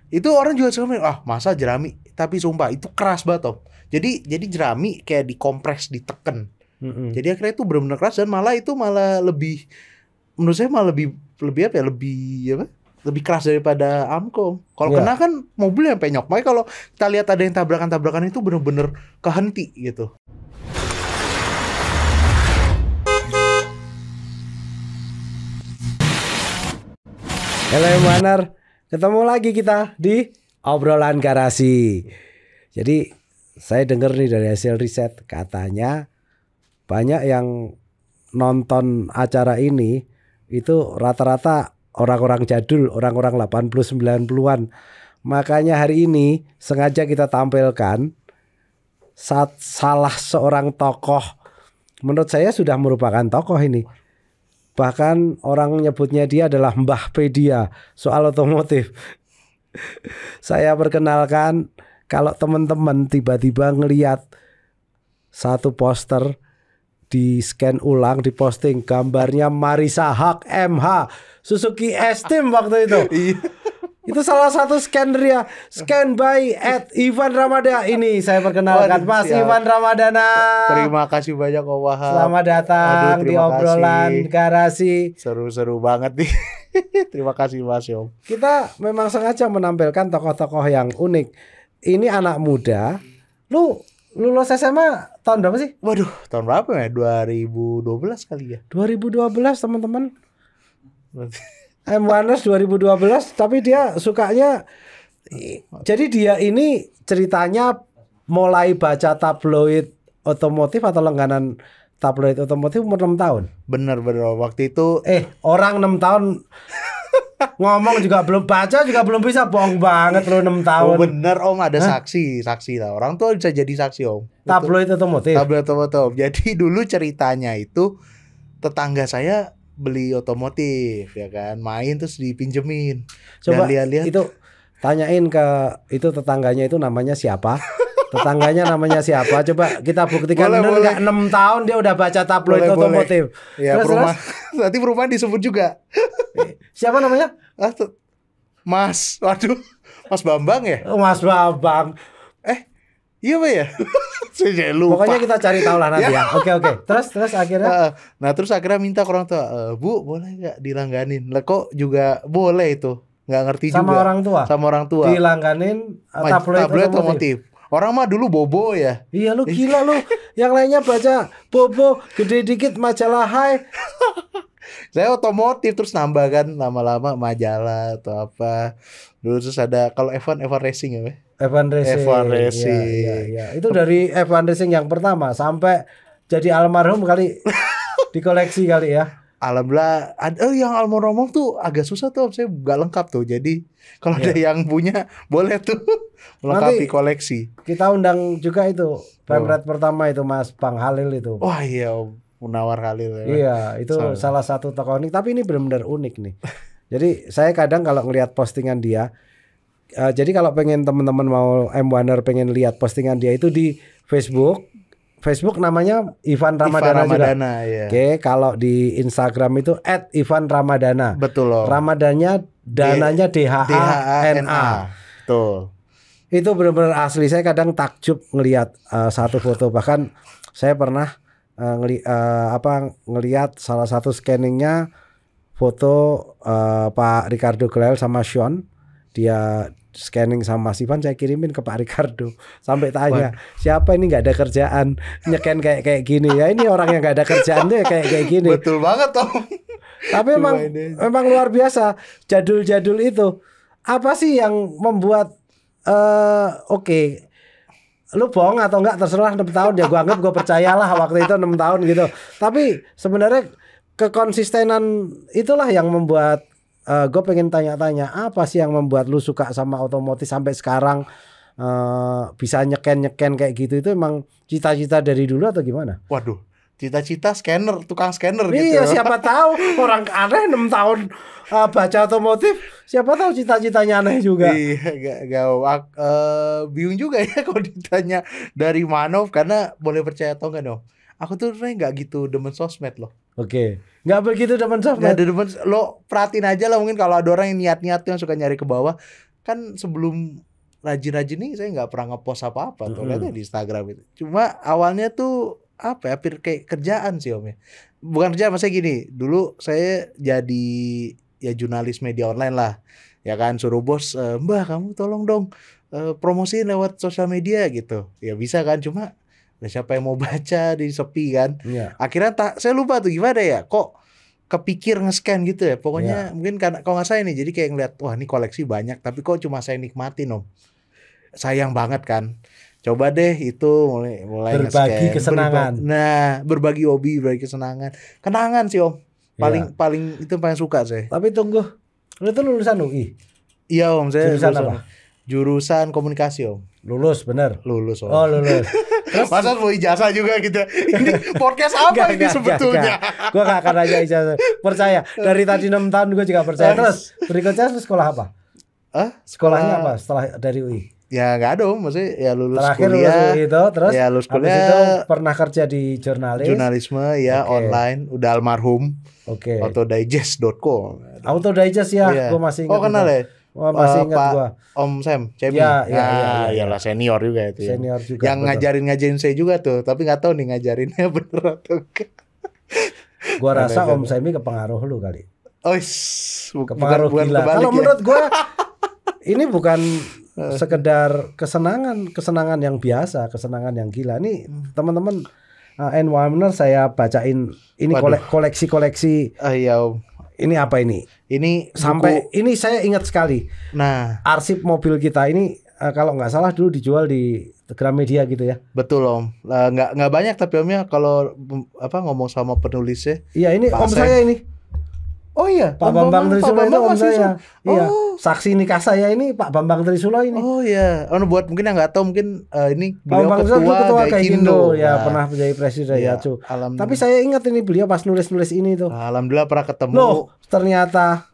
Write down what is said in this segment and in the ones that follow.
Itu orang juga suka masa jerami, tapi sumpah itu keras banget Om. Jadi jerami kayak dikompres, diteken. Jadi akhirnya itu benar-benar keras dan malah lebih, menurut saya malah lebih apa ya, lebih keras daripada amko. Kalau kena kan mobil yang penyok. Makanya kalau kita lihat ada yang tabrakan itu benar-benar kehenti gitu. Halo Manar, ketemu lagi kita di obrolan garasi. Jadi saya dengar nih dari hasil riset, katanya banyak yang nonton acara ini itu rata-rata orang-orang jadul, orang-orang 80 90-an. Makanya hari ini sengaja kita tampilkan salah seorang tokoh, menurut saya sudah merupakan tokoh ini. Bahkan orang menyebutnya dia adalah Mbah Pedia soal otomotif. Saya perkenalkan, kalau teman-teman tiba-tiba ngelihat satu poster di scan ulang, di posting gambarnya Marissa Haque MH Suzuki S-Team waktu itu. Itu salah satu scanner ya, scan by @Ivan Ramadana. Ini saya perkenalkan Mas Ivan Ramadana. Terima kasih banyak Om Wahab. Selamat datang di obrolan garasi. Seru-seru banget nih. Terima kasih Mas Om. Kita memang sengaja menampilkan tokoh-tokoh yang unik. Ini anak muda. Lu lulus SMA tahun berapa sih? Waduh, tahun berapa ya? 2012 kali ya. 2012 teman-teman. M1ers 2012, tapi dia sukanya, jadi dia ini ceritanya mulai baca tabloid otomotif atau langganan tabloid otomotif umur 6 tahun. Bener waktu itu. Orang 6 tahun ngomong juga belum baca, juga belum bisa, bohong banget lo 6 tahun. Oh bener Om, ada saksi lah. Orang tua bisa jadi saksi Om. Tabloid otomotif. Tabloid otomotif. Jadi dulu ceritanya itu tetangga saya beli otomotif ya kan, main terus dipinjemin. Coba lihat-lihat itu tanyain ke itu tetangganya, itu namanya siapa? Tetangganya namanya siapa? Coba kita buktikan. Bener nggak 6 tahun dia udah baca tabloid otomotif. Ya, terus nanti perumahan disebut juga. Siapa namanya? Mas, waduh, Mas Bambang ya? Mas Bambang. Iya Pak ya? Saya lupa. Pokoknya kita cari tahu lah nanti ya. Oke. Terus akhirnya. Terus akhirnya minta ke orang tua, Bu boleh nggak dilangganin? Lah kok juga boleh itu? Nggak ngerti sama juga. Sama orang tua. Dilangganin tabloid otomotif. Orang mah dulu Bobo ya. Iya lu gila lu. Yang lainnya baca Bobo, gede dikit majalah Hai. Saya otomotif, terus nambah kan lama-lama majalah atau apa. Dulu terus ada kalau F1 Racing ya. F1 Racing. Ya. Itu dari F1 Racing yang pertama sampai jadi almarhum kali dikoleksi kali ya. Alhamdulillah. Yang almarhum tuh agak susah tuh, saya nggak lengkap tuh. Jadi kalau ada yang punya boleh tuh melengkapi koleksi. Kita undang juga itu pemret pertama itu Mas Bang Halil itu. Wah iya Om Munawar Halil ya. Iya itu salah satu tokoh unik. Tapi ini benar-benar unik nih. Jadi saya kadang kalau ngelihat postingan dia, jadi kalau pengen teman-teman mau M1er pengen lihat postingan dia itu di Facebook namanya Ivan Ramadana juga. Ya. Oke, kalau di Instagram itu @ivanramadana. Betul loh. Ramadannya dananya DHANA. Betul. Itu benar-benar asli. Saya kadang takjub ngelihat satu foto. Bahkan saya pernah ngelihat salah satu scanningnya foto Pak Ricardo Gelel sama Sean. Dia scanning sama Mas Ivan, saya kirimin ke Pak Ricardo. Sampai tanya, siapa ini nggak ada kerjaan nyeken kayak gini ya? Ini orang yang nggak ada kerjaan deh kayak gini. Betul banget Tom. Tapi memang luar biasa jadul-jadul itu. Apa sih yang membuat oke, lu bohong atau enggak terserah, 6 tahun ya gua anggap, gua percayalah waktu itu 6 tahun gitu. Tapi sebenarnya kekonsistenan itulah yang membuat gue pengen tanya-tanya, apa sih yang membuat lu suka sama otomotif sampai sekarang bisa nyeken kayak gitu? Itu emang cita-cita dari dulu atau gimana? Waduh, cita-cita tukang scanner gitu. Iya, siapa tahu orang aneh 6 tahun baca otomotif, siapa tahu cita-citanya aneh juga. Iya, gak bingung juga ya kalau ditanya dari mana, karena boleh percaya atau enggak dong. Aku tuh sebenarnya nggak gitu demen sosmed loh. Oke, nggak begitu demen sosmed. Nggak demen, lo perhatiin aja lah, mungkin kalau ada orang yang niat-niat yang suka nyari ke bawah, kan sebelum rajin-rajin nih saya nggak pernah ngepost apa-apa tuh, lihatnya di Instagram itu. Cuma awalnya tuh apa ya, hampir kayak kerjaan sih Om ya. Bukan kerjaan, maksudnya gini, dulu saya jadi ya jurnalis media online lah. Ya kan, suruh bos, Mbak kamu tolong dong promosiin lewat sosial media gitu. Ya bisa kan, cuma siapa yang mau baca, di sepi kan. Akhirnya saya lupa tuh gimana ya, kok kepikir nge-scan gitu ya. Pokoknya mungkin karena kalau nggak saya nih, jadi kayak ngeliat wah ini koleksi banyak, tapi kok cuma saya nikmatin Om. Sayang banget kan. Coba deh itu mulai berbagi kesenangan. Berbagi hobi, berbagi kesenangan. Kenangan sih Om. Paling itu paling suka saya. Tapi tunggu, lu tuh lulusan UI? Iya Om, saya jurusan apa? Jurusan komunikasi Om. Lulus bener? Lulus Om. Oh lulus. Terus masa mau ijazah juga gitu. Ini podcast apa ini sebetulnya? Gue gak akan aja ijazah. Percaya. Dari tadi 6 tahun gue juga percaya. Terus berikutnya sekolah apa? Sekolahnya apa setelah dari UI? Ya nggak ada Om, maksudnya ya lulus terakhir kuliah. Lulus UI itu, terus ya lulus kuliah. Habis itu pernah kerja di jurnalisme ya, online, udah almarhum. Autodigest.co. Autodigest ya, gue masih ingat. Oh kenal ya? Masih ingat gue. Om Sam, Cemi. Ya lah senior juga itu. Senior juga. Yang ngajarin saya juga tuh, tapi nggak tahu nih ngajarinnya bener atau enggak. Gua rasa Om Semi kepengaruh lu kali. Kepengaruh gila. Kalau menurut gua ini bukan sekedar kesenangan yang biasa, kesenangan yang gila. Nih teman-teman N1 saya bacain ini koleksi-koleksi. Iya Om. Ini apa ini? Ini sampai ini saya ingat sekali. Nah, arsip mobil kita ini kalau nggak salah dulu dijual di Gramedia gitu ya. Betul Om. Nggak banyak tapi Omnya kalau ngomong sama penulisnya. Iya ini Om saya ini. Oh iya, Pak Bambang Trisula itu Om saya. Iya. Saksi nikah saya ini Pak Bambang Trisula ini. Oh iya. Buat mungkin yang nggak tahu mungkin ini beliau ketua Gaikindo ya, pernah menjadi presiden ya. Tapi saya ingat ini beliau pas nulis ini tuh. Alhamdulillah pernah ketemu. Loh, ternyata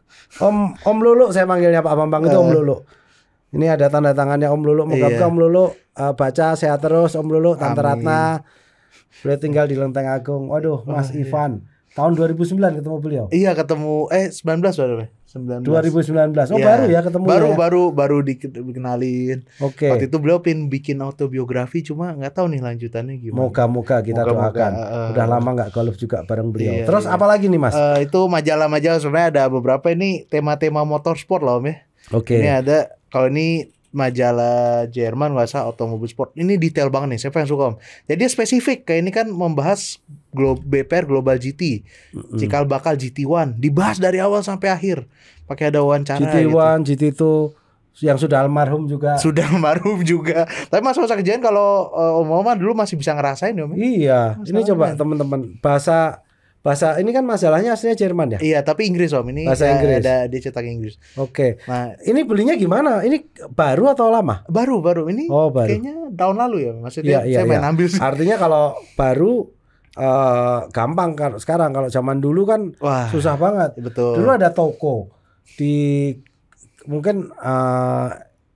Om Lulu, saya manggilnya Pak Bambang itu Om Lulu. Ini ada tanda tangannya Om Lulu. Moga-moga Om Lulu baca sehat terus Om Lulu, Tante Ratna. Beliau tinggal di Lenteng Agung. Waduh, Mas Ivan. Tahun 2009 ketemu beliau. Iya, ketemu 19 baru. 2019. Oh, ya. Baru ya ketemu. Baru dikenalin. Oke. Waktu itu beliau pengen bikin autobiografi, cuma nggak tahu nih lanjutannya gimana. Moga-moga kita doakan. Udah lama nggak golf juga bareng beliau. Terus apa lagi nih Mas? Itu majalah-majalah sebenarnya ada beberapa ini tema-tema motorsport lah Om ya. Oke. Ini ada, kalau ini majalah Jerman nggak usah otomobil sport. Ini detail banget nih, siapa yang suka Om. Jadi spesifik, kayak ini kan membahas BPR Global GT, cikal bakal GT1, dibahas dari awal sampai akhir. Pakai ada wawancara. GT1, GT2 yang sudah almarhum juga. Tapi masa-masa kejadian kalau Om dulu masih bisa ngerasain Om. Iya. Ini coba teman-teman bahasa ini kan masalahnya aslinya Jerman ya? Iya, tapi Inggris Om. Ini bahasa Inggris. Ada dia cetak Inggris. Oke. Nah, ini belinya gimana? Ini baru atau lama? Baru. Ini baru. Kayaknya tahun lalu ya. Maksudnya saya main ambil sih. Artinya kalau baru gampang kan. Sekarang kalau zaman dulu kan susah banget. Betul. Dulu ada toko di mungkin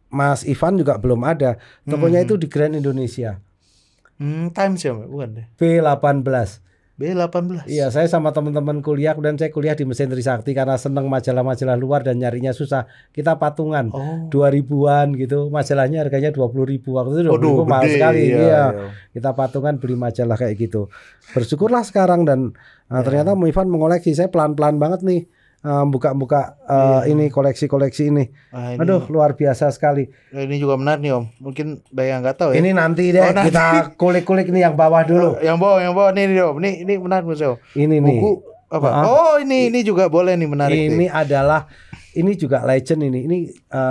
Mas Ivan juga belum ada. Tokonya itu di Grand Indonesia. Times ya, bukan deh. B18. Iya, saya sama teman-teman kuliah, kemudian saya kuliah di Mesin Trisakti karena seneng majalah-majalah luar dan nyarinya susah. Kita patungan 2000-an gitu, majalahnya harganya 20.000. Waktu itu 20.000 mahal sekali. Iya. Kita patungan beli majalah kayak gitu. Bersyukurlah sekarang dan ternyata Ivan mengoleksi. Saya pelan-pelan banget nih buka-buka ini koleksi-koleksi ini. Aduh, luar biasa sekali. Ini juga menarik nih Om. Mungkin banyak nggak tahu ya. Ini nanti deh kita kulik-kulik nih yang bawah dulu. Yang bawah nih Om. Ini menarik Mas Om. Ini buku nih. apa? Ini juga boleh nih, menarik. Ini juga legend ini. Ini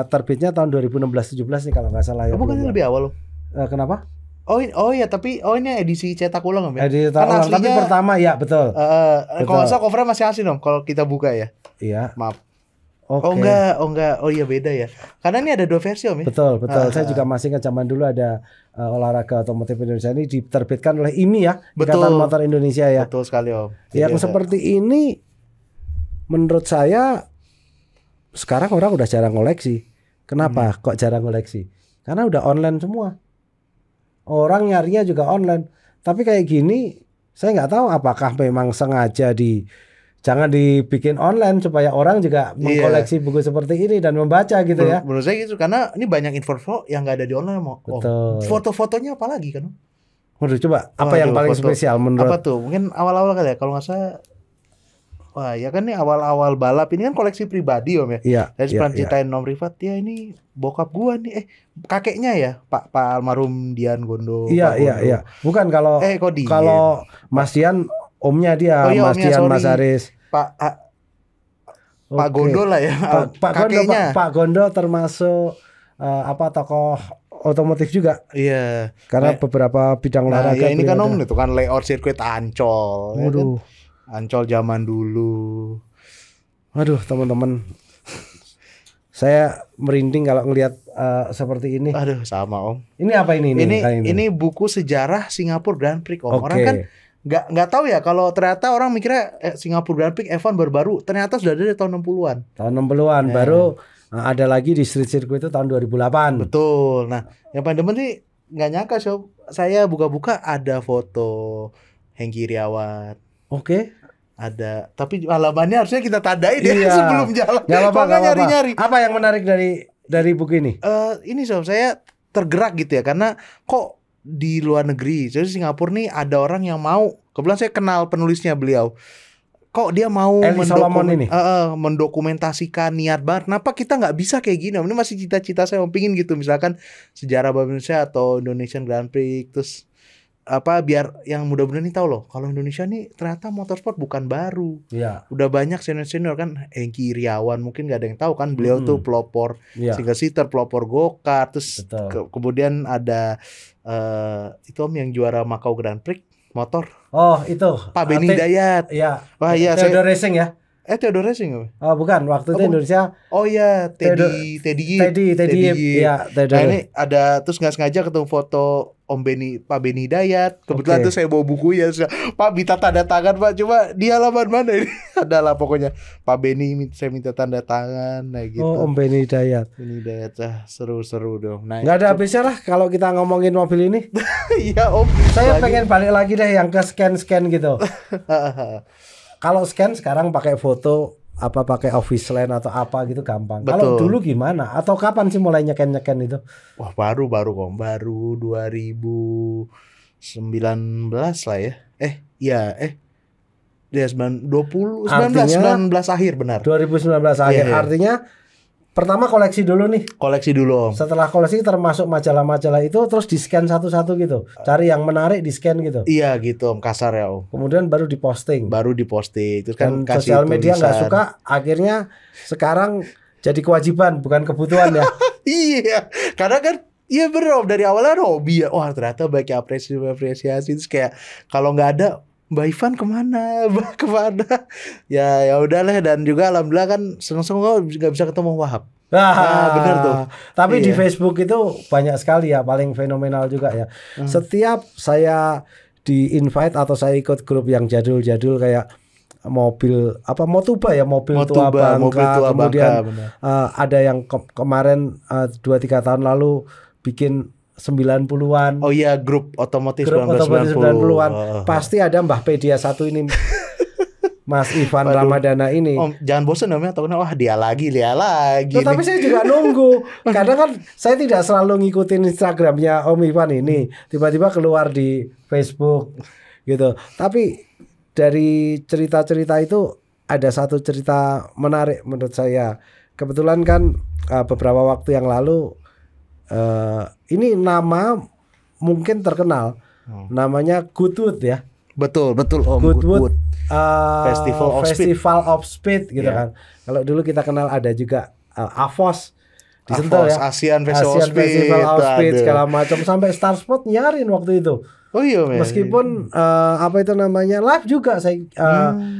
terbitnya tahun 2016-17 nih kalau nggak salah ya. Bukan lebih awal loh. Kenapa? Oh iya, tapi ini edisi cetak ulang Om ya. Edisi cetak ulang, tapi pertama ya, betul. Kalau nggak salah covernya masih asli Om. Kalau kita buka ya. Iya. Maaf. Okay. Oh enggak. Oh iya, beda ya. Karena ini ada 2 versi Om ya. Betul. Saya juga masih ingat zaman dulu ada olahraga otomotif Indonesia ini diterbitkan oleh IMI ya, Ikatan Motor Indonesia ya. Betul sekali Om. Yang seperti ini menurut saya sekarang orang udah jarang koleksi. Kenapa kok jarang koleksi? Karena udah online semua. Orang nyarinya juga online. Tapi kayak gini, saya nggak tahu apakah memang sengaja jangan dibikin online supaya orang juga mengkoleksi buku seperti ini dan membaca gitu ya. Menurut saya gitu, karena ini banyak info yang nggak ada di online mau. Betul. Foto-fotonya apa lagi kan? Waduh, coba apa yang paling spesial menurut? Apa tuh? Mungkin awal-awal kali ya, kalau nggak salah. Wah ya kan nih awal-awal balap ini kan koleksi pribadi Om ya. Iya. Dari pernah ceritain Om Rifat, ya ini bokap gua nih, kakeknya ya Pak almarhum Dian Gondo. Iya. Bukan kalau Mas Dian omnya dia, Mas Dian Mas Aris. Pak Gondo lah ya. Pak Gondo termasuk tokoh otomotif juga. Iya. Karena beberapa bidang olahraga. Ya ini kan Om itu kan layout sirkuit Ancol. Waduh. Ya kan? Ancol zaman dulu. Waduh, teman-teman. Saya merinding kalau ngelihat seperti ini. Aduh, sama Om. Ini apa ini? Ini buku sejarah Singapura Grand Prix Om. Orang kan nggak tahu ya kalau ternyata orang mikirnya Singapura Grand Prix F1 baru-baru, ternyata sudah ada di tahun 60-an. Tahun 60-an baru ada lagi di street circuit itu tahun 2008. Betul. Nah, yang paling demen nih nggak nyangka Sob. Saya buka-buka ada foto Hengky Iriawan. Oke. Ada, tapi halamannya harusnya kita tandai deh sebelum jalan. Gak apa-apa. Nyari-nyari. Apa yang menarik dari buku ini? Ini Sob, saya tergerak gitu ya, karena kok di luar negeri, jadi Singapura nih ada orang yang mau. Kebetulan saya kenal penulisnya beliau. Kok dia mau mendokumentasikan niat banget. Kenapa kita nggak bisa kayak gini? Ini masih cita-cita saya mau pingin gitu. Misalkan sejarah balap Indonesia atau Indonesian Grand Prix, terus biar yang muda-muda nih tahu loh, kalau Indonesia nih ternyata motorsport bukan baru. Iya. Udah banyak senior-senior kan, Hengky Iriawan mungkin nggak ada yang tahu kan, beliau tuh pelopor single seater, pelopor go-kart, terus kemudian ada itu Om yang juara Macau Grand Prix motor. Oh, itu. Pak Benny Hidayat. Iya. Wah, iya, Theodore Racing ya? Theodore Racing. Oh, bukan. Waktu itu Indonesia. Oh iya, Teddy. Iya, Nah, ini ada terus nggak sengaja ketemu foto Pak Benny Hidayat. Kebetulan tuh saya bawa buku ya. Pak minta tanda tangan Pak. Coba di halaman mana ini? Adalah pokoknya Pak Benny saya minta tanda tangan. Nah gitu. Oh, Benny Hidayat. Benny Hidayat, seru-seru dong. Nah, nggak ada habisnya lah kalau kita ngomongin mobil ini. Iya Om. Saya pengen balik lagi deh yang ke scan gitu. Kalau scan sekarang pakai foto pakai Office Line atau apa gitu gampang. Kalau dulu gimana? Atau kapan sih mulai nyeken itu? Wah, baru kok. Baru 2019 lah ya. Dia 19 akhir benar. 2019 akhir. Iya. Artinya pertama koleksi dulu nih. Koleksi dulu. Setelah koleksi termasuk majalah-majalah itu terus di-scan satu-satu gitu. Cari yang menarik di-scan gitu. Iya gitu Om, kasar ya Om. Kemudian baru diposting. Terus kan kasih sosial media nggak suka, akhirnya sekarang jadi kewajiban bukan kebutuhan ya. Iya. Karena kan iya bener Om, dari awalnya hobi ya. Wah, ternyata banyak apresiasi terus kayak kalau nggak ada Mbak Ivan kemana? Ya udahlah, dan juga alhamdulillah kan seneng-seneng nggak bisa ketemu Wahab. Bener tuh. Tapi di Facebook itu banyak sekali ya, paling fenomenal juga ya. Setiap saya di invite atau saya ikut grup yang jadul-jadul kayak mobil mobil tua Bangka, kemudian ada yang kemarin 2-3 tahun lalu bikin 90-an. Oh iya, grup otomotif 90-an. Pasti ada Mbah Pedia satu ini. Mas Ivan Ramadana ini. Jangan bosan namanya, takutnya dia lagi. Tapi saya juga nunggu. Kadang kan saya tidak selalu ngikutin Instagramnya Om Ivan ini. Tiba-tiba keluar di Facebook gitu. Tapi dari cerita-cerita itu ada satu cerita menarik menurut saya. Kebetulan kan beberapa waktu yang lalu ini nama mungkin terkenal, namanya Goodwood ya. Betul Om. Goodwood Festival of Speed gitu kan. Kalau dulu kita kenal ada juga AFOS di Sentul ya. Asian Festival of Speed segala macam, sampai Star Sport nyarin waktu itu. Oh iya, meskipun live juga saya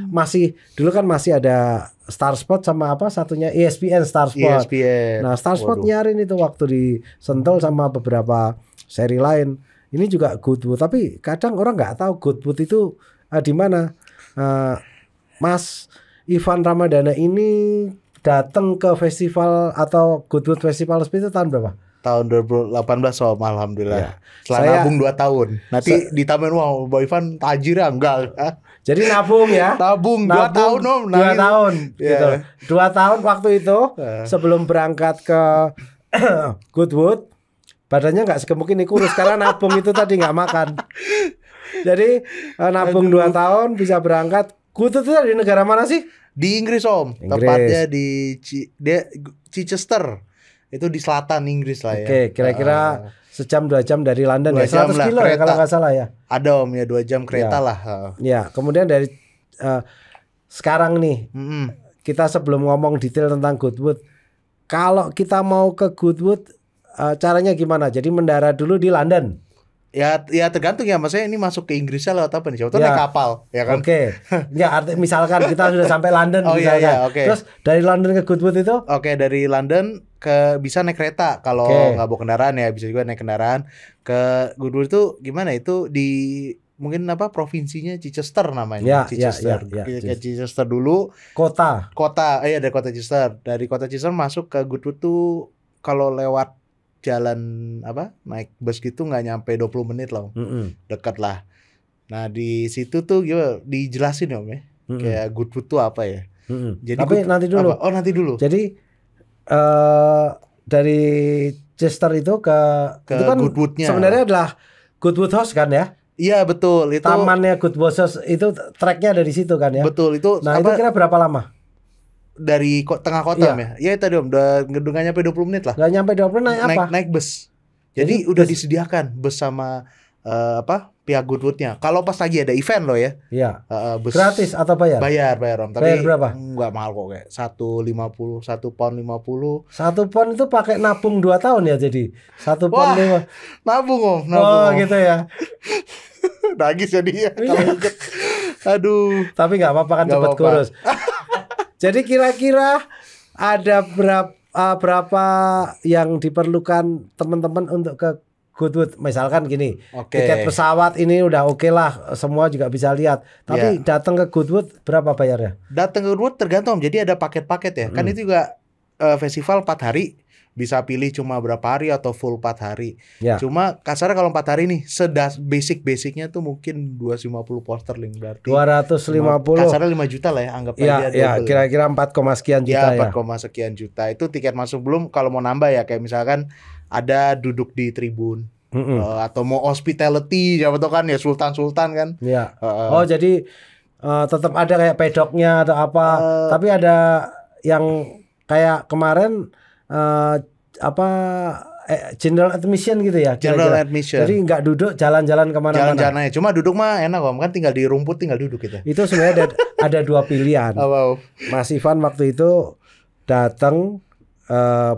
masih dulu kan masih ada Star Sport sama satunya ESPN Star Sport. Nah, Star Sport nyarin itu waktu di Sentul sama beberapa seri lain. Ini juga Goodwood, tapi kadang orang nggak tahu Goodwood itu di mana. Mas Ivan Ramadana ini datang ke festival atau Goodwood Festival Speed itu tahun berapa? tahun 2018 Om, alhamdulillah. Ya. Setelah nabung 2 tahun. Nanti ditambahin wah, Boy Ivan tajir ya enggak. Jadi nabung ya. Nabung 2 tahun Om. 2 tahun gitu. 2 tahun waktu itu sebelum berangkat ke Goodwood badannya nggak segemuk ini, kurus karena nabung itu tadi nggak makan. Jadi nabung 2 tahun bisa berangkat. Goodwood itu di negara mana sih? Di Inggris Om. Inggris. Tepatnya di Chichester. Itu di selatan Inggris lah ya. Oke, kira-kira sejam 2 jam dari London 2 ya. 100 jam lah, kilo ya kereta. kalau nggak salah ya. Ada Om ya 2 jam kereta lah. Ya, kemudian dari sekarang nih kita sebelum ngomong detail tentang Goodwood, kalau kita mau ke Goodwood caranya gimana? Jadi mendarat dulu di London. Ya tergantung ya, maksudnya ini masuk ke Inggrisnya lewat apa nih? Contohnya naik kapal, ya kan? Oke. Ya, misalkan kita sudah sampai London misalkan. Oke. Terus dari London ke Goodwood itu? Oke, dari London ke bisa naik kereta kalau nggak bawa kendaraan ya, bisa juga naik kendaraan ke Goodwood itu gimana? Itu di mungkin apa provinsinya Chichester namanya. Chichester. Ke Chichester dulu. Kota. Dari kota Chichester. Dari kota Chichester masuk ke Goodwood tuh kalau lewat jalan naik bus gitu nggak nyampe 20 menit loh. Dekat lah. Nah di situ tuh gimana dijelasin ya Om ya, kayak Goodwood tuh apa ya. Jadi tapi nanti dulu. Nanti dulu. Jadi dari Chester itu ke itu kan Goodwoodnya sebenarnya adalah Goodwood House kan ya. Iya betul, itu tamannya Goodwood House itu treknya dari situ kan ya. Betul itu. Nah itu kira berapa lama? Dari tengah kota ya? Ya tadi Om, udah nggak nyampe 20 menit lah. Nggak nyampe 20 menit apa? Naik bus. Jadi udah disediakan bus sama pihak Goodwoodnya. Kalau pas lagi ada event loh ya. Iya. Bus gratis atau bayar? Bayar Om. Tapi bayar berapa? Nggak mahal kok, kayak 1,50, 1 pound 50. 1 pound itu pakai nabung 2 tahun ya jadi 1 pound 5. Nabung Om. Oh gitu ya. Nagis jadi ya. Aduh. Tapi nggak apa-apa kan, cepet kurus. Jadi kira-kira ada berapa yang diperlukan teman-teman untuk ke Goodwood? Misalkan gini, tiket pesawat ini udah oke lah, semua juga bisa lihat. Tapi datang ke Goodwood berapa bayarnya? Datang ke Goodwood tergantung. Jadi ada paket-paket ya. Kan itu juga festival 4 hari. Bisa pilih cuma berapa hari atau full 4 hari. Cuma kasarnya kalau 4 hari nih, basic-basicnya tuh mungkin 250 pound sterling, berarti 250. Kasarnya 5 juta lah ya, anggap aja. Ya, kira-kira 4, sekian juta ya. 4, sekian juta. Itu tiket masuk, belum kalau mau nambah ya, kayak misalkan ada duduk di tribun. Atau mau hospitality, siapa tahu kan ya, sultan-sultan kan. Iya. Oh, jadi tetap ada kayak pedoknya atau apa. Tapi ada yang kayak kemarin general admission gitu ya. General admission. Jadi nggak duduk, jalan-jalan kemana-mana. Jalan-jalan aja. Cuma duduk mah enak Om, kan tinggal di rumput, tinggal duduk gitu. Itu sebenarnya ada 2 pilihan. Mas Ivan waktu itu datang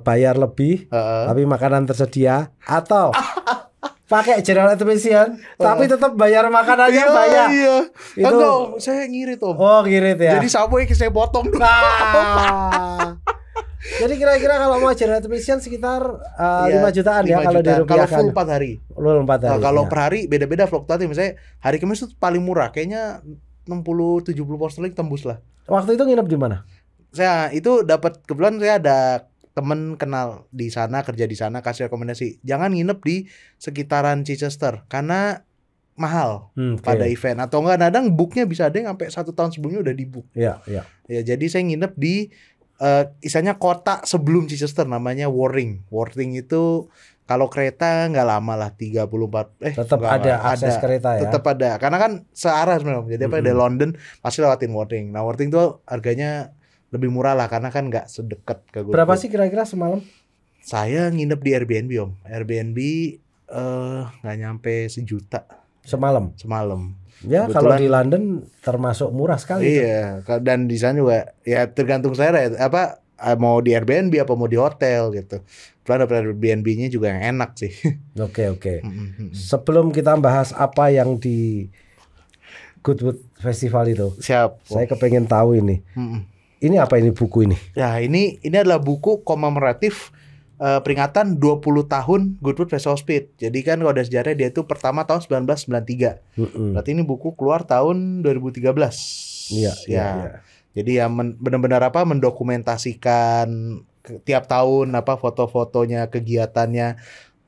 bayar lebih, tapi makanan tersedia, atau pakai general admission tapi tetap bayar makanannya banyak. Iya. Itu enggak, saya ngirit Om. Oh, ngirit ya. Jadi Subway saya potong dulu. Jadi kira-kira kalau mau general admission sekitar 5 jutaan 5 ya kalau dirupiahkan. Kalau full 4 hari. Full 4 hari. Kalau per hari beda-beda fluktuatif. Misalnya hari Kamis itu paling murah, kayaknya 60-70 pound sterling tembus lah. Waktu itu nginep di mana? Saya itu dapat, kebetulan saya ada temen kenal di sana, kerja di sana, kasih rekomendasi jangan nginep di sekitaran Chichester karena mahal pada event, atau enggak kadang booknya bisa ada yang sampai 1 tahun sebelumnya udah di book. Ya, jadi saya nginep di istilahnya kota sebelum Chichester, namanya Worthing. Worthing itu kalau kereta nggak lama lah, 34 tetap ada akses kereta ya. Tetap ada, karena kan searah sebenarnya. Jadi dari London pasti lewatin Worthing. Nah Worthing tuh harganya lebih murah lah karena kan nggak sedekat ke Goodwood. Berapa sih kira-kira semalam? Saya nginep di Airbnb Om. Airbnb nggak nyampe 1 juta semalam. Ya kebetulan, kalau di London termasuk murah sekali. Iya, dan di sana juga ya tergantung saya mau di Airbnb apa mau di hotel gitu. Plan Airbnb-nya juga yang enak sih. Oke. Sebelum kita bahas apa yang di Goodwood Festival itu, siap. Saya kepengen tahu ini. Ini apa ini buku ini? Ya ini adalah buku komemoratif peringatan 20 tahun Goodwood Festival Speed. Jadi kan kalau ada sejarah dia itu pertama tahun 1993. Berarti ini buku keluar tahun 2013. Iya. Jadi ya benar-benar mendokumentasikan tiap tahun apa foto-fotonya, kegiatannya,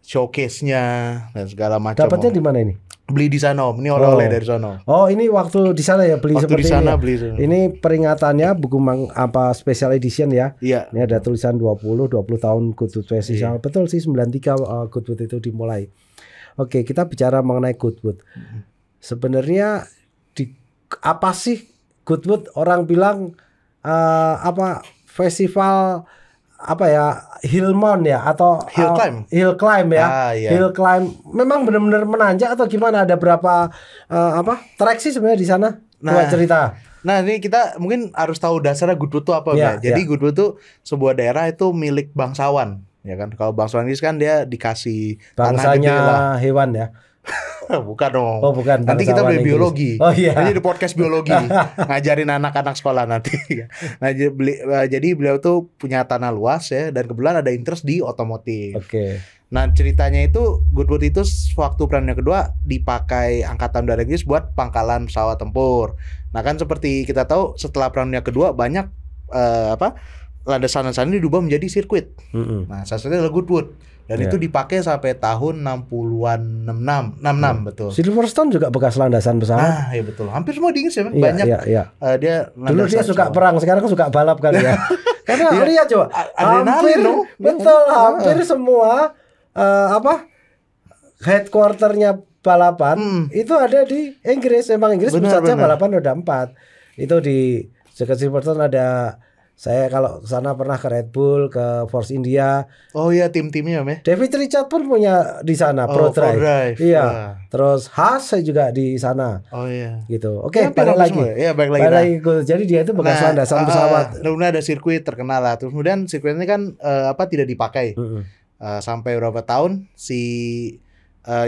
showcase-nya dan segala macam. Dapatnya di mana ini? Beli di sana Om. Ini oleh-oleh dari sana. Oh, ini waktu di sana ya beli Waktu seperti di sana ini. beli. Ini peringatannya buku apa special edition ya. Iya. Ini ada tulisan 20 tahun Goodwood Festival. Betul sih 93 Goodwood itu dimulai. Oke, kita bicara mengenai Goodwood. Sebenarnya apa sih Goodwood? Orang bilang apa festival apa ya, Hillmount ya atau hill climb ya. Iya. Hill climb memang benar-benar menanjak atau gimana? Ada berapa apa trek sih sebenarnya di sana? Coba cerita. Nah, ini kita mungkin harus tahu dasarnya Goodwood itu apa ya. Jadi Goodwood itu sebuah daerah itu milik bangsawan, ya kan. Kalau bangsawan Inggris kan dia dikasih bangsanya tanah gede lah. Hewan ya. Bukan dong. Oh, bukan. Nanti kita beli biologi. Oh iya. Ini di podcast biologi ngajarin anak-anak sekolah nanti. Nah, jadi beliau tuh punya tanah luas ya, dan kebetulan ada interest di otomotif. Oke. Nah, ceritanya itu Goodwood itu waktu Perang Dunia Kedua dipakai Angkatan Udara Inggris buat pangkalan pesawat tempur. Nah, kan seperti kita tahu setelah Perang Dunia Kedua banyak landasan-landasan ini diubah menjadi sirkuit. Nah, salah satunya adalah Goodwood. Dan itu dipakai sampai tahun 60-an, 66 betul. Silverstone juga bekas landasan pesawat. Ah, iya betul. Hampir semua di Inggris ya, banyak. Iya. Dia dulu dia suka perang, sekarang suka balap kali ya. Karena lihat coba, hampir semua headquarternya balapan itu ada di Inggris. Emang Inggris pusatnya balapan roda 4. Itu di dekat Silverstone ada. Saya kalau sana pernah ke Red Bull, ke Force India. Oh iya, tim-timnya ya. David Richard pun punya di sana Pro Drive. Iya. Terus Haas saya juga di sana. Oh iya. Gitu. Oke, balik lagi. Ya, balik lagi. Jadi dia itu bekas landasan pesawat. Kemudian ada sirkuit terkenal lah. Terus kemudian sirkuit ini kan tidak dipakai. Sampai berapa tahun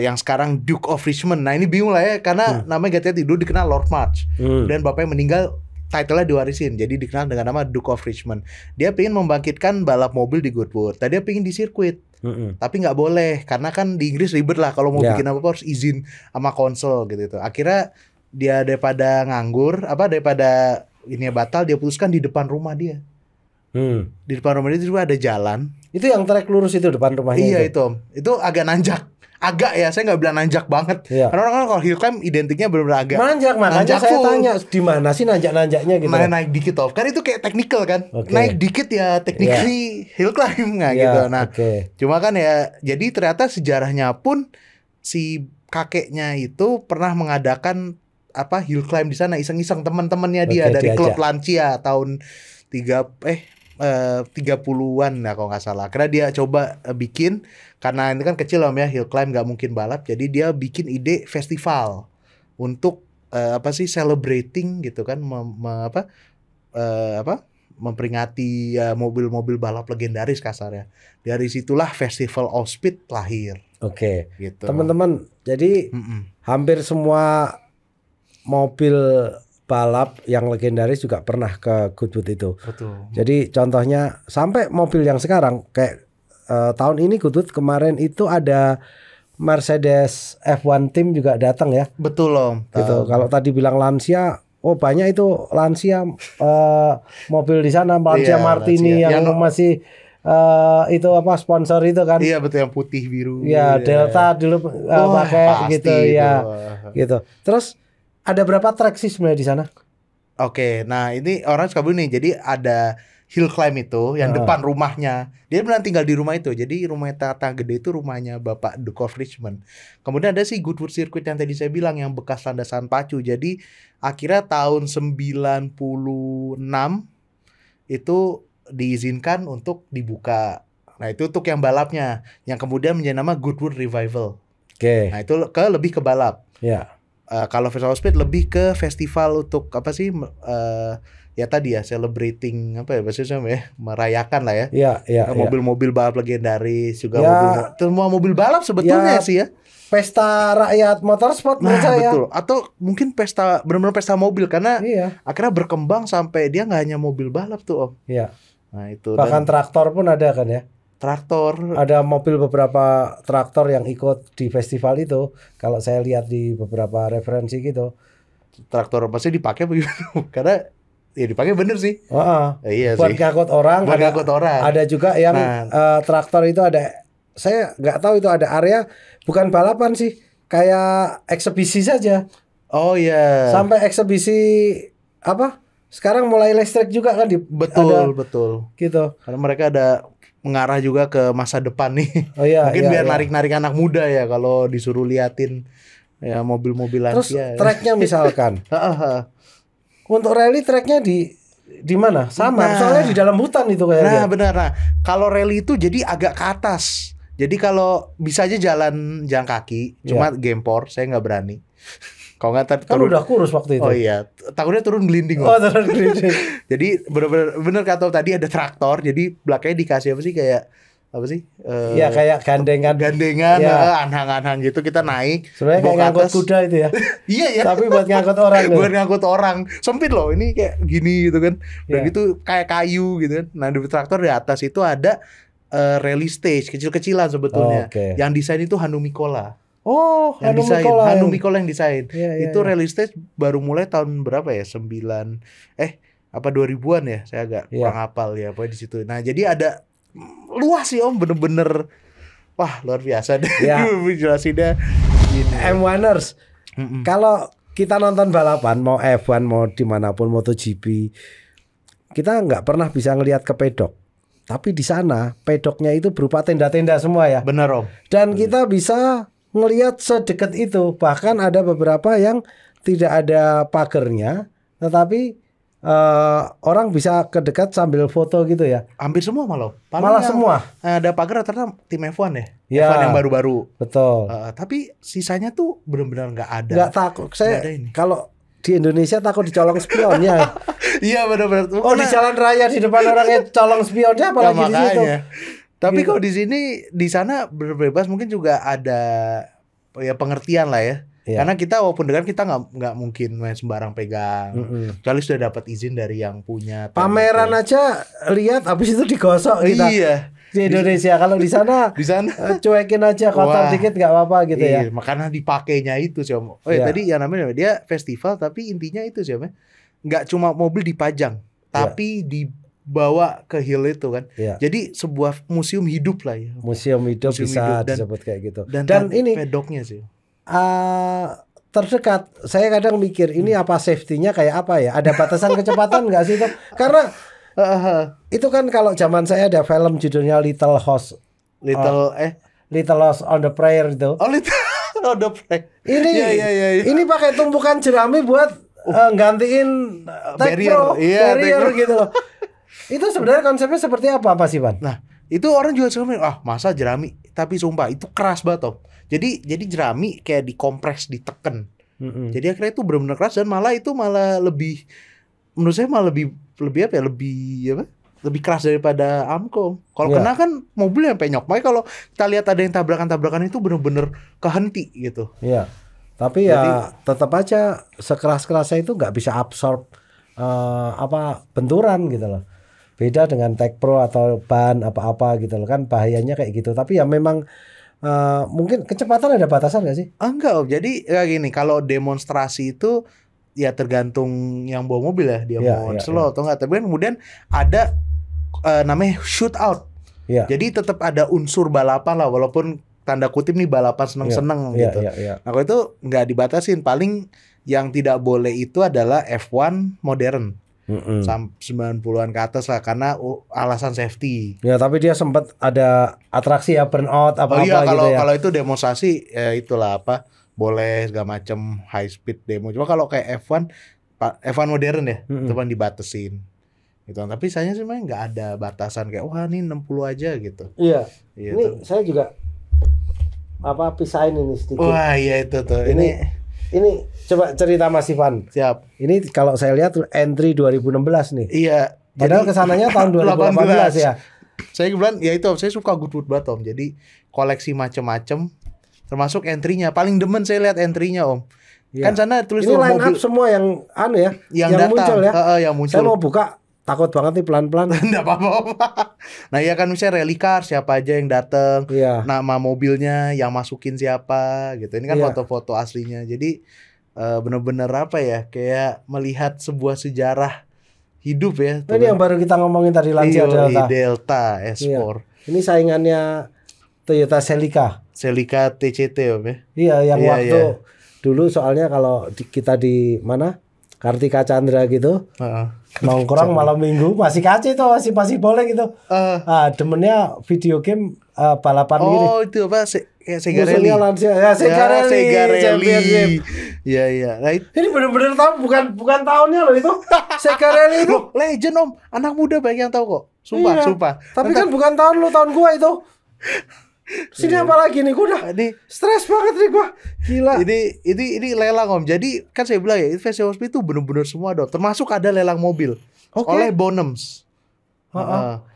yang sekarang Duke of Richmond. Nah, ini bingung lah ya, karena namanya ganti dulu dikenal Lord March. Dan bapaknya meninggal, title-nya diwarisin, jadi dikenal dengan nama Duke of Richmond. Dia pengen membangkitkan balap mobil di Goodwood. Tadi dia pengen di sirkuit, tapi nggak boleh karena kan di Inggris ribet lah kalau mau bikin apa-apa harus izin sama konsul gitu. Akhirnya dia daripada nganggur, daripada ini batal, dia putuskan di depan rumah dia. Di depan rumah dia itu ada jalan. Itu yang trek lurus itu depan rumahnya. Iya itu Om. Itu agak nanjak. Agak ya, saya nggak bilang nanjak banget. Karena orang kalau hill climb identiknya benar-benar agak nanjak. Makanya saya tanya di mana sih nanjak-nanjaknya gitu. Naik dikit Om. Kan itu kayak technical kan. Naik dikit ya technically hill climb nggak gitu. Nah, cuma kan ya, jadi ternyata sejarahnya pun si kakeknya itu pernah mengadakan hill climb di sana, iseng-iseng teman-temannya dia dari klub Lancia tahun 30-an ya kalau nggak salah. Karena dia coba bikin, karena ini kan kecil Om ya, hill climb nggak mungkin balap, jadi dia bikin ide festival untuk celebrating gitu kan, memperingati mobil-mobil balap legendaris kasarnya. Dari situlah Festival of Speed lahir. Oke. Gitu. Teman-teman, jadi hampir semua mobil balap yang legendaris juga pernah ke Goodwood itu. Betul. Jadi contohnya sampai mobil yang sekarang kayak tahun ini Goodwood kemarin itu ada Mercedes F1 Team juga datang ya. Betul Om. Gitu. Kalau tadi bilang Lancia, banyak itu Lancia mobil di sana, Lancia Martini Lancia. yang masih itu sponsor itu kan. Iya betul, yang putih biru. Iya, Delta dulu pakai gitu ya. Gitu. Terus ada berapa trek sih sebenarnya di sana? Oke, nah ini orang suka nih. Jadi ada hill climb itu yang depan rumahnya. Dia benar tinggal di rumah itu. Jadi rumah tata gede itu rumahnya Bapak Duke of Richmond. Kemudian ada si Goodwood Circuit yang tadi saya bilang yang bekas landasan pacu. Jadi akhirnya tahun 96 itu diizinkan untuk dibuka. Nah, itu untuk yang balapnya, yang kemudian menjadi nama Goodwood Revival. Oke. Nah, itu lebih ke balap. Ya. Kalau Festival Speed lebih ke festival untuk ya tadi ya celebrating merayakan lah ya. Iya. Mobil-mobil balap legendaris juga, semua mobil balap sebetulnya sih ya. Pesta rakyat motorsport menurut saya. Betul. Atau mungkin benar-benar pesta mobil karena akhirnya berkembang sampai dia nggak hanya mobil balap tuh Om. Iya. Nah itu. Bahkan traktor pun ada kan ya. Traktor. Ada beberapa traktor yang ikut di festival itu. Kalau saya lihat di beberapa referensi gitu. Traktor pasti dipakai begitu. Karena ya dipakai bener sih. Iya buat sih. ngangkut orang. Buat ngangkut orang. Ada juga yang traktor itu ada, saya nggak tahu itu ada area bukan balapan sih, kayak eksebisi saja. Oh iya. Sampai eksebisi apa? Sekarang mulai listrik juga kan betul. Gitu. Karena mereka ada mengarah juga ke masa depan nih. Oh iya. Mungkin biar narik-narik anak muda ya kalau disuruh liatin ya mobil-mobil Terus lansia. tracknya misalkan. Untuk rally tracknya di mana? Sama. Soalnya di dalam hutan itu kayaknya. Nah benar. Nah kalau rally itu jadi agak ke atas. Jadi kalau bisa aja jalan kaki, cuma gempor, saya nggak berani. Kalau nggak turun. Kan udah kurus waktu itu. Oh iya, takutnya turun gelinding. Turun gelinding. Jadi bener kata tadi ada traktor, jadi belakangnya dikasih apa sih kayak apa sih? Iya kayak gandengan, anhang-anhang gitu kita naik. Sebenarnya kayak ngangkut kuda itu ya. Iya ya. Tapi buat ngangkut orang. Buat ngangkut orang, sempit loh. Ini kayak gini gitu kan. Udah gitu kayak kayu gitu kan. Nah di traktor di atas itu ada rally stage kecil-kecilan sebetulnya. Yang desain itu Hannu Mikkola. Oh, Hannu Mikkola yang desain. Itu rally stage baru mulai tahun berapa ya? 2000-an ya? Saya agak kurang hafal ya. Pokoknya di situ. Nah, jadi ada luas sih Om, bener-bener wah, luar biasa deh. Jelasinnya gini. M1ers. Kalau kita nonton balapan mau F1 mau dimanapun MotoGP, kita nggak pernah bisa ngelihat ke pedok. Tapi di sana pedoknya itu berupa tenda-tenda semua ya. Benar Om. Dan kita bisa ngelihat sedekat itu. Bahkan ada beberapa yang tidak ada pagernya, tetapi orang bisa kedekat sambil foto gitu ya. Hampir semua malah semua. Ada pagar ternyata tim F1 ya. F1 yang baru-baru. Betul. Tapi sisanya tuh benar-benar nggak ada. Nggak takut. Saya kalau di Indonesia takut dicolong spionnya. Iya benar-benar. Di jalan raya di depan orangnya colong spionnya apalagi di situ. Tapi kalau di sana berbebas mungkin juga ada ya pengertian lah ya. Karena kita walaupun dengan kita nggak mungkin main sembarang pegang. Kecuali sudah dapat izin dari yang punya. Pameran aja lihat habis itu digosok kita. Iya. Di Indonesia kalau di sana cuekin aja kotor dikit nggak apa-apa gitu ya. Makanya dipakainya itu sih Om. Tadi yang namanya dia festival tapi intinya itu sih Om. Nggak cuma mobil dipajang, tapi dibawa ke hill itu kan. Jadi sebuah museum hidup lah ya. Museum hidup bisa disebut kayak gitu. Dan ini pedoknya sih. Terdekat, saya kadang mikir ini apa safety-nya kayak apa ya? Ada batasan kecepatan nggak sih itu? Karena itu kan kalau zaman saya ada film judulnya Little House on the Prairie itu. Oh, Little on the Prairie. Ini pakai tumpukan jerami buat gantiin barrier gitu loh. Itu sebenarnya konsepnya seperti apa Pak Sivan? Nah, itu orang juga suka masa jerami, tapi sumpah itu keras banget Om. Jadi jerami kayak dikompres, diteken. Jadi akhirnya itu benar-benar keras dan malah lebih menurut saya lebih keras daripada Amco. Kalau kena kan mobil yang penyok. Makanya kalau kita lihat ada yang tabrakan-tabrakan itu benar-benar kehenti gitu. Iya. Tapi tetap aja sekeras-kerasnya itu nggak bisa absorb benturan gitu loh. Beda dengan Tech Pro atau ban apa-apa gitu loh kan bahayanya kayak gitu. Tapi ya memang mungkin kecepatan ada batasan nggak sih? Enggak Om. Jadi kayak gini, kalau demonstrasi itu ya tergantung yang bawa mobil ya, dia mau slow atau enggak. Tapi kemudian ada namanya shootout. Jadi tetap ada unsur balapan lah, walaupun tanda kutip nih balapan seneng-seneng gitu. Nah kalau itu nggak dibatasin, paling yang tidak boleh itu adalah F1 modern. Sampai 90-an ke atas lah karena alasan safety. Ya tapi dia sempat ada atraksi ya burnout apa-apa gitu ya. Kalau itu demonstrasi ya itulah boleh segala macam high speed demo. Cuma kalau kayak F1 modern ya itu kan dibatasin. Gitu. Tapi saya sih memang nggak ada batasan kayak wah ini 60 aja gitu. Iya. Ini saya juga pisahin ini sedikit. Wah iya itu tuh. Ini coba cerita Mas Ivan. Siap. Ini kalau saya lihat entry 2016 nih. Iya. Padahal kesananya tahun 2018 ya. Saya kebetulan ya itu saya suka Goodwood banget Om. Jadi koleksi macem-macem termasuk entry-nya. Paling demen saya lihat entry-nya Om. Ya. Kan sana tulis ini line up semua yang yang muncul ya. Yang muncul. Saya mau buka takut banget nih pelan-pelan. Nggak apa-apa. Nah ya kan misalnya rally car siapa aja yang datang, nama mobilnya yang masukin siapa gitu. Ini kan foto-foto aslinya. Jadi bener-bener kayak melihat sebuah sejarah hidup ya. Nah, ini yang baru kita ngomongin tadi, Lancia Delta. Delta S4. Iya. Ini saingannya Toyota Celica. Celica TCT Om ya. Iya, yang waktu dulu soalnya kalau kita di mana? Kartika Chandra gitu. Nongkrong malam minggu masih kace tuh, masih boleh gitu. Demennya video game balapan ini. Oh, itu apa? Sega Rally. Ya, Sega Rally. Iya. Nah, ini benar-benar tahu, bukan tahunnya loh itu. Sega Rally itu. Legend Om, anak muda banyak yang tahu kok. Sumpah. Tapi kan bukan tahun lu, tahun gua itu. Sini apa lagi nih, gua udah stres banget nih gua. Gila. Ini lelang Om. Jadi kan saya bilang ya, Festival Speed itu benar-benar semua dong. Termasuk ada lelang mobil oleh Bonhams.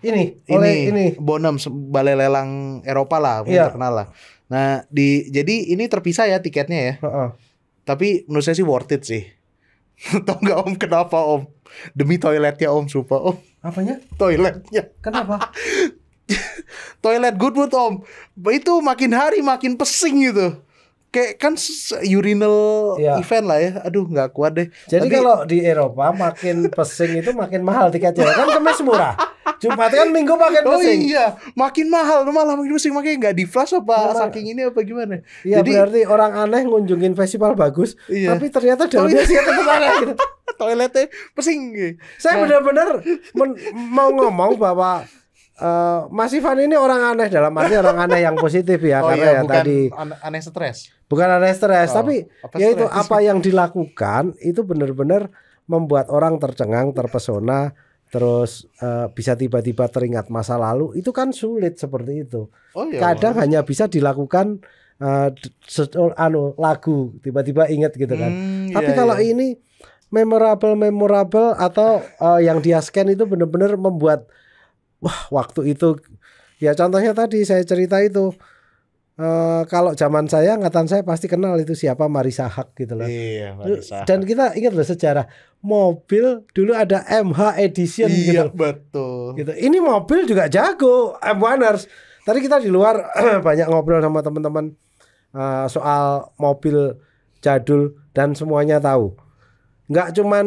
Ini Bonhams, balai lelang Eropa lah, terkenal lah. Nah, jadi ini terpisah ya tiketnya ya. Tapi menurut saya sih worth it sih. Tahu nggak Om kenapa Om? Demi toiletnya Om, sumpah Om. Apanya? Toiletnya. Kenapa? Toilet Goodwood Om. Itu makin hari makin pesing gitu. Kayak kan urinal event lah ya. Aduh nggak kuat deh. Jadi kalau di Eropa makin pesing itu makin mahal tiketnya. Kan Kamis murah, Jumat kan Minggu makin pesing. Oh iya, makin mahal, malah makin pesing. Makanya nggak di flash apa saking ini apa gimana. Iya, jadi berarti orang aneh ngunjungin festival bagus, tapi ternyata dalamnya sih tetap aneh gitu. Toiletnya pesing. Saya benar-benar mau ngomong bahwa Mas Ivan ini orang aneh, dalam arti orang aneh yang positif ya, karena bukan tadi aneh stres. Bukan aneh stres, tapi ya itu apa yang dilakukan itu benar-benar membuat orang tercengang, terpesona, terus bisa tiba-tiba teringat masa lalu. Itu kan sulit seperti itu. Kadang hanya bisa dilakukan lagu tiba-tiba ingat gitu kan. Tapi kalau ini memorable atau yang dia scan itu benar-benar membuat waktu itu ya, contohnya tadi saya cerita itu kalau zaman saya, angkatan saya pasti kenal itu siapa, Marisa Haq gitu loh. Iya, Marisa. Dan kita ingat loh sejarah mobil dulu ada MH Edition gitu. Betul. Gitu. Ini mobil juga jago, M1ers. Tadi kita di luar banyak ngobrol sama teman-teman soal mobil jadul dan semuanya tahu. Nggak cuman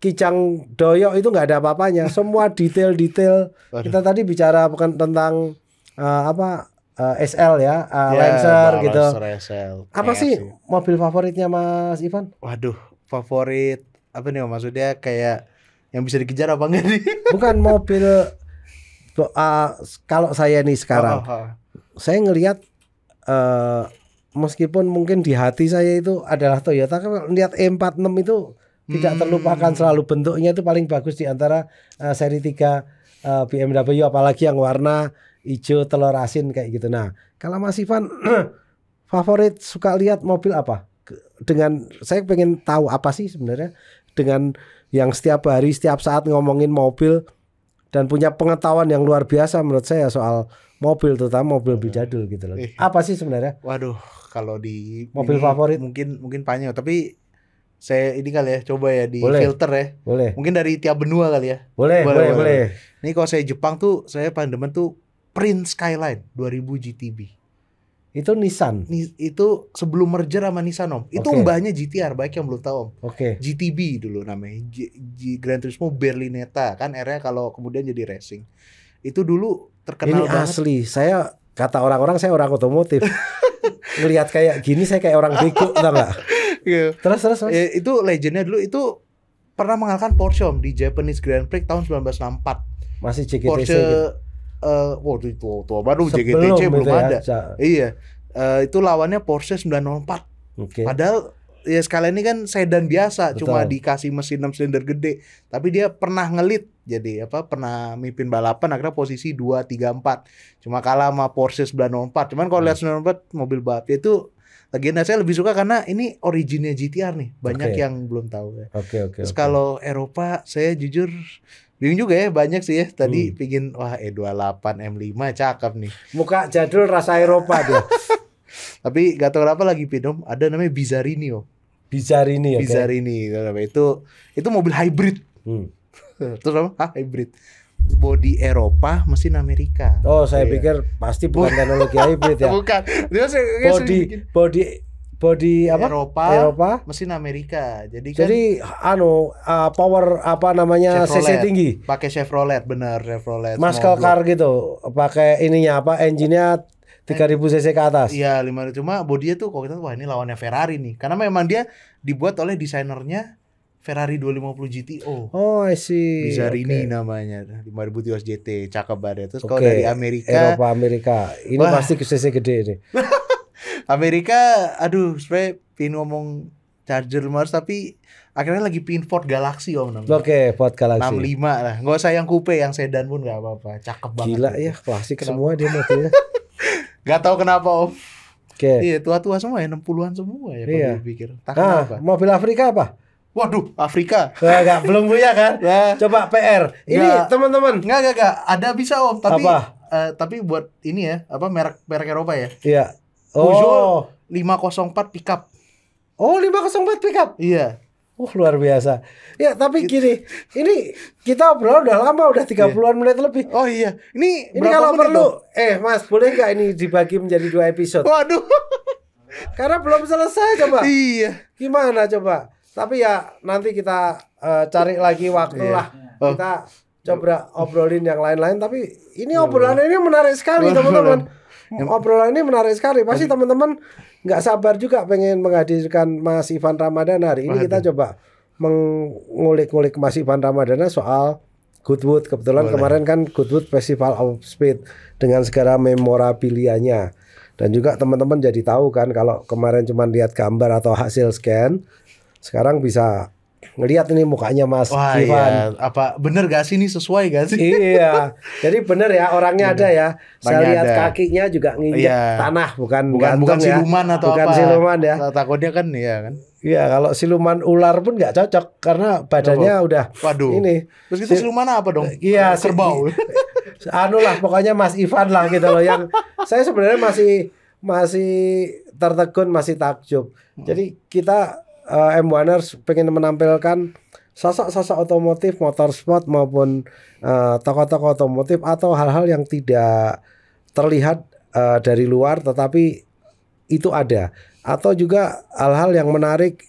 Kijang Doyok itu nggak ada apa-apanya, semua detail-detail. Kita tadi bicara bukan tentang SL ya, Lancer gitu. SL. Apa sih mobil favoritnya Mas Ivan? Waduh, favorit apa nih maksudnya, kayak yang bisa dikejar apa enggak nih? Bukan mobil. Kalau saya nih sekarang, saya ngelihat meskipun mungkin di hati saya itu adalah Toyota, kalau lihat E46 itu tidak terlupakan selalu, bentuknya itu paling bagus di antara seri 3 BMW, apalagi yang warna hijau telur asin kayak gitu. Nah, kalau Mas Ivan favorit suka lihat mobil apa? Dengan saya pengen tahu apa sih sebenarnya dengan yang setiap hari setiap saat ngomongin mobil dan punya pengetahuan yang luar biasa menurut saya soal mobil, terutama mobil jadul gitu loh. Apa sih sebenarnya? Waduh, kalau di mobil favorit mungkin banyak, tapi saya ini kali ya, coba ya di filter ya. Boleh. Mungkin dari tiap benua kali ya. Boleh. Ini kalau saya Jepang tuh, saya paling demen tuh Prince Skyline 2000 GTB. Itu Nissan. Itu sebelum merger sama Nissan Om. Itu mbahnya GTR, baik yang belum tahu Om. GTB dulu namanya. Gran Turismo Berlinetta, kan era kalau kemudian jadi racing. Itu dulu terkenal ini banget. Asli, saya kata orang-orang saya orang otomotif. Ngelihat kayak gini saya kayak orang bego, tau gak? Terus. Itu legendnya dulu, itu pernah mengalahkan Porsche Om di Japanese Grand Prix tahun 1964. Masih JGTC Porsche itu tua baru, JGTC belum ada. Iya. Itu lawannya Porsche 904. Padahal ya sekalian ini kan sedan biasa. Betul. Cuma dikasih mesin 6 silinder gede. Tapi dia pernah ngelit, jadi pernah mimpin balapan, akhirnya posisi 2, 3, 4. Cuma kalah sama Porsche 904. Cuman kalau lihat 904 mobil balap itu legenda, saya lebih suka karena ini originnya GTR nih. Banyak yang belum tahu ya. Terus kalau Eropa saya jujur bingung juga ya, banyak sih ya. Tadi pingin E28 M5 cakep nih. Muka jadul rasa Eropa dia. Tapi gak tahu kenapa lagi pinom, ada namanya Bizzarini Om. Bizzarini. Itu mobil hybrid. Terus apa? Hybrid. Bodi Eropa, mesin Amerika. Oh, saya pikir pasti bukan teknologi hybrid ya. Bukan. Bodi body apa? Eropa, mesin Amerika. Jadi power apa namanya Chevrolet, cc tinggi. Pakai Chevrolet, bener Chevrolet. Muscle car gitu. Pakai ininya apa? Engine-nya 3000 cc ke atas. Iya, 5 cuma bodinya tuh kalau kita wah ini lawannya Ferrari nih. Karena memang dia dibuat oleh desainernya Ferrari 250 GTO. Oh, I see. Bizzarini namanya. 5000 Tios GT, cakep banget. Terus kalau dari Amerika, Amerika. Ini pasti cc gede ini. Amerika, aduh, sebenarnya pengen ngomong Charger Mars tapi akhirnya lagi pin Ford Galaxy om. Oke, Ford Galaxy 65 lah. Nggak usah yang coupe, yang sedan pun nggak apa-apa. Cakep banget. Gila ya, klasik semua dia modelnya. Gak tahu kenapa om. Oke. Iya, tua-tua semua ya, 60-an semua ya kalau dipikir. Nah, mobil Afrika apa? Waduh, Afrika. Enggak, belum punya kan? Coba PR. Ini teman-teman. Enggak. Ada bisa om, tapi tapi buat ini ya, apa merek Eropa ya? Iya. Peugeot 504 pickup. Oh, 504 pickup. Iya. Luar biasa. Ya, tapi gini, ini kita obrol udah lama, udah 30-an menit lebih. Oh iya. Ini kalau perlu Mas, boleh nggak ini dibagi menjadi 2 episode? Waduh. Karena belum selesai coba. Iya. Gimana coba? Tapi ya nanti kita cari lagi waktu lah. Kita coba obrolin yang lain-lain, tapi ini obrolan ini menarik sekali teman-teman. Obrolan ini menarik sekali. Pasti teman-teman nggak sabar juga pengen menghadirkan Mas Ivan Ramadana. Hari ini kita coba mengulik-ngulik Mas Ivan Ramadana soal Goodwood. Kebetulan kemarin kan Goodwood Festival of Speed dengan segala memorabilianya. Dan juga teman-teman jadi tahu kan kalau kemarin cuma lihat gambar atau hasil scan, sekarang bisa ngelihat ini mukanya Mas Ivan. Iya. Apa bener gak sih ini sesuai gak sih? Iya. Jadi bener ya orangnya ada ya. Saya lihat kakinya juga nginjek tanah bukan siluman ya. atau bukan apa. Siluman ya. Takutnya kan ya kan. Iya, kalau siluman ular pun nggak cocok karena badannya udah ini. Terus itu siluman apa dong? Iya, kerbau. Lah pokoknya Mas Ivan lah gitu loh yang saya sebenarnya masih tertegun, masih takjub. Jadi kita M1ers pengen menampilkan sosok-sosok otomotif, motorsport maupun tokoh-tokoh otomotif atau hal-hal yang tidak terlihat dari luar tetapi itu ada, atau juga hal-hal yang menarik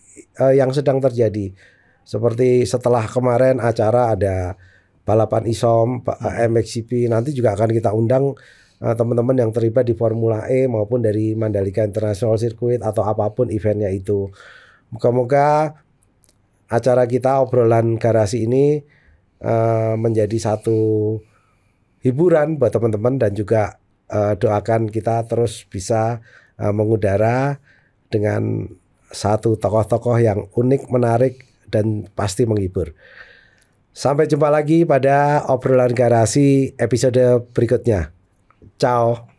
yang sedang terjadi. Seperti setelah kemarin acara ada balapan ISOM, MXGP, nanti juga akan kita undang teman-teman yang terlibat di Formula E maupun dari Mandalika International Circuit atau apapun eventnya itu. Moga-moga acara kita obrolan garasi ini menjadi satu hiburan buat teman-teman dan juga doakan kita terus bisa mengudara dengan satu tokoh-tokoh yang unik, menarik dan pasti menghibur. Sampai jumpa lagi pada obrolan garasi episode berikutnya. Ciao.